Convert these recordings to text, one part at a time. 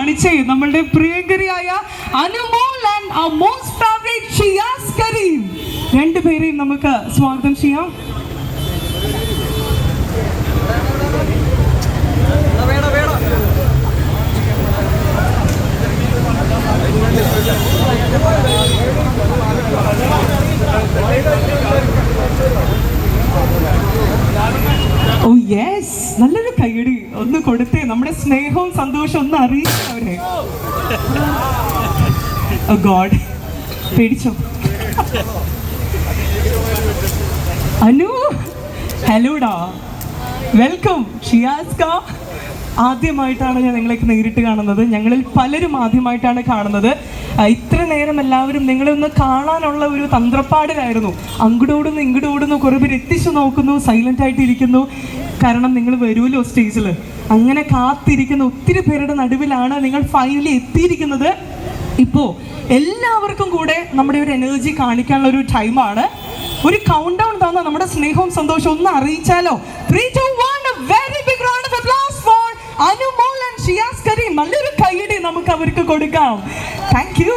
കാണിച്ചേ നമ്മളുടെ പ്രിയങ്കരിയായ Anumol and our most favorite Shiyas Kareem. രണ്ടുപേരെയും നമുക്ക് സ്വാഗതം ചെയ്യാം. ഓ യെസ്, നല്ലൊരു കൈയടി ഒന്ന് കൊടുത്തേ. നമ്മുടെ സ്നേഹവും സന്തോഷവും ഒന്ന് അറിയിച്ചവരെ. ഓ ഗോഡ്, പേടിച്ചോ? അനു, ഹലോടാ, വെൽക്കം. ഷിയാസ്ക, ആദ്യമായിട്ടാണ് ഞാൻ നിങ്ങളൊക്കെ നേരിട്ട് കാണുന്നത്. ഞങ്ങളിൽ പലരും ആദ്യമായിട്ടാണ് കാണുന്നത്. ഇത്ര നേരം എല്ലാവരും നിങ്ങളെ ഒന്ന് കാണാനുള്ള ഒരു തന്ത്രപ്പാടിലായിരുന്നു. അങ്ങോട്ടോടുന്നു ഇങ്ങോട്ടോടുന്നു, കുറേ പേര് എത്തിച്ചു നോക്കുന്നു, സൈലൻ്റ് ആയിട്ട് ഇരിക്കുന്നു. കാരണം നിങ്ങൾ വരുമല്ലോ സ്റ്റേജിൽ. അങ്ങനെ കാത്തിരിക്കുന്ന ഒത്തിരി പേരുടെ നടുവിലാണ് നിങ്ങൾ ഫൈനലി എത്തിയിരിക്കുന്നത്. ഇപ്പോൾ എല്ലാവർക്കും കൂടെ നമ്മുടെ ഒരു എനർജി കാണിക്കാനുള്ള ഒരു ടൈമാണ്. ഒരു കൗണ്ട് ഡൗൺ തന്ന നമ്മുടെ സ്നേഹവും സന്തോഷവും ഒന്ന് അറിയിച്ചാലോ? 3, 2, 1, a very big round of applause for Anumol and Shiyas Kareem. നല്ലൊരു കൈയടി നമുക്ക് അവർക്ക് കൊടുക്കാം. Thank you.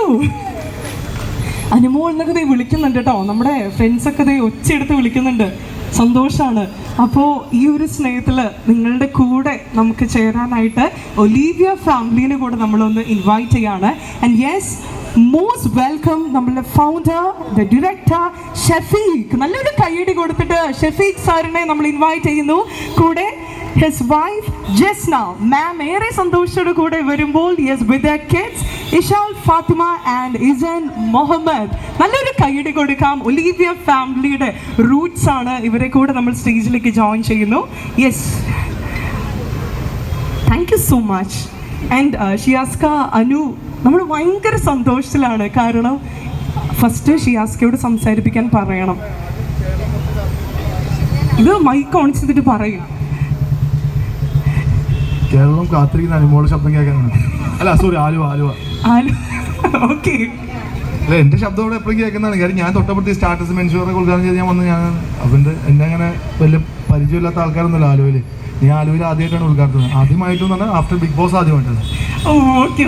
അനുമോൾ എന്നൊക്കെ ദേ വിളിക്കുന്നുണ്ട് കേട്ടോ. നമ്മുടെ ഫ്രണ്ട്സൊക്കെ ദേ ഒച്ചയെടുത്ത് വിളിക്കുന്നുണ്ട്. സന്തോഷമാണ്. അപ്പോൾ ഈ ഒരു സ്നേഹത്തിൽ നിങ്ങളുടെ കൂടെ നമുക്ക് ചേരാനായിട്ട് ഒലീവിയ ഫാമിലിനെ കൂടെ നമ്മളൊന്ന് ഇൻവൈറ്റ് ചെയ്യാണ്. ആൻഡ് യെസ്, മോസ്റ്റ് വെൽക്കം നമ്മളുടെ ഫൗണ്ടർ, ദ ഡയറക്ടർ ഷഫീഖ്. നല്ലൊരു കൈയടി കൊടുത്തിട്ട് ഷഫീഖ് സാറിനെ നമ്മൾ ഇൻവൈറ്റ് ചെയ്യുന്നു. കൂടെ his wife Jesna ma'am ഏറെ സന്തോഷത്തോടെ കൂടെ വരുമ്പോൾ yes with their kids Ishal, Fathima and Isan Muhammad. നല്ലൊരു കൈയടി കൊടുക്കാം. ഒലീവിയ ഫാമിലിയുടെ റൂട്ട്സ് ആണ്. ഇവരെ കൂടെ നമ്മൾ സ്റ്റേജിലേക്ക് ജോയിൻ ചെയ്യുന്നു. Yes, thank you so much. And ഷിയാസ്ക, അനു, നമ്മൾ ഭയങ്കര സന്തോഷത്തിലാണ്. കാരണം ഫസ്റ്റ് ഷിയാസ്കയോട് സംസാരിപ്പിക്കാൻ പറയണം. ഇത് മൈക്ക് ഓൺ ചെയ്തിട്ട് പറയും. കേരളം കാത്തിരിക്കുന്ന അനുമോളുടെ ശബ്ദം കേൾക്കാനാണ്. അല്ല സോറി, ആലുവ. ഓക്കെ. അല്ല, എൻ്റെ ശബ്ദം ഇവിടെ എപ്പോഴും കേൾക്കുന്നതാണ്. കാര്യം ഞാൻ തൊട്ടപ്പുറത്ത് സ്റ്റാറ്റസ് മെൻഷൂറൊക്കെ ഉദ്ഘാടനം ചെയ്ത് ഞാൻ വന്ന് അതുകൊണ്ട് എന്നെ അങ്ങനെ വലിയ പരിചയമില്ലാത്ത ആൾക്കാരൊന്നുമില്ല ആലുവയിൽ. ഞാൻ ആലുവയിൽ ആദ്യമായിട്ടാണ് ഉദ്ഘാടനം. ആദ്യമായിട്ടും പറഞ്ഞാൽ ആഫ്റ്റർ ബിഗ് ബോസ് ആദ്യമായിട്ടാണ്.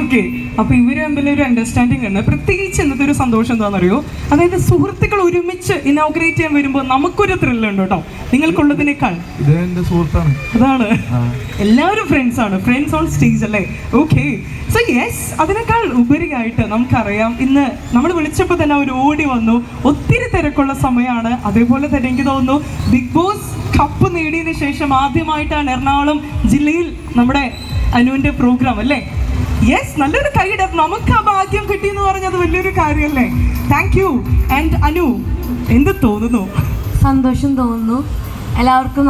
ഓക്കെ. അപ്പൊ ഇവര് തമ്മിൽ ഒരു അണ്ടർസ്റ്റാൻഡിങ് ഉണ്ട്. പ്രത്യേകിച്ച് ഇന്നത്തെ ഒരു സന്തോഷം എന്താണെന്നറിയോ? അതായത് സുഹൃത്തുക്കൾ ഒരുമിച്ച് ഇനോഗ്രേറ്റ് ചെയ്യാൻ വരുമ്പോൾ നമുക്കൊരു ത്രില്ലുണ്ട് കേട്ടോ, നിങ്ങൾക്കുള്ളതിനേക്കാൾ. ഇത് എൻ്റെ സുഹൃത്താണ്. അതാണ്, എല്ലാവരും ഫ്രണ്ട്സ് ആണ്, ഫ്രണ്ട്സ് ഓൺ സ്റ്റേജ് അല്ലേ? ഓക്കെ. സോ യെസ്, അതിനേക്കാൾ ഉപരിയായിട്ട് നമുക്കറിയാം, ഇന്ന് നമ്മൾ വിളിച്ചപ്പോൾ തന്നെ അവർ ഓടി വന്നു. ഒത്തിരി തിരക്കുള്ള സമയമാണ്. അതേപോലെ തന്നെ എനിക്ക് തോന്നുന്നു ബിഗ് ബോസ് കപ്പ് നേടിയതിനു ശേഷം ആദ്യമായിട്ടാണ് എറണാകുളം ജില്ലയിൽ നമ്മുടെ അനുവിൻ്റെ പ്രോഗ്രാം അല്ലേ? യെസ്, നല്ലൊരു കൈയിട. നമുക്ക് ആ ഭാഗ്യം കിട്ടിയെന്ന് പറഞ്ഞത് വലിയൊരു കാര്യമല്ലേ? Thank you. ആൻഡ് അനു, എന്ത് തോന്നുന്നു? സന്തോഷം തോന്നുന്നു എല്ലാവർക്കും.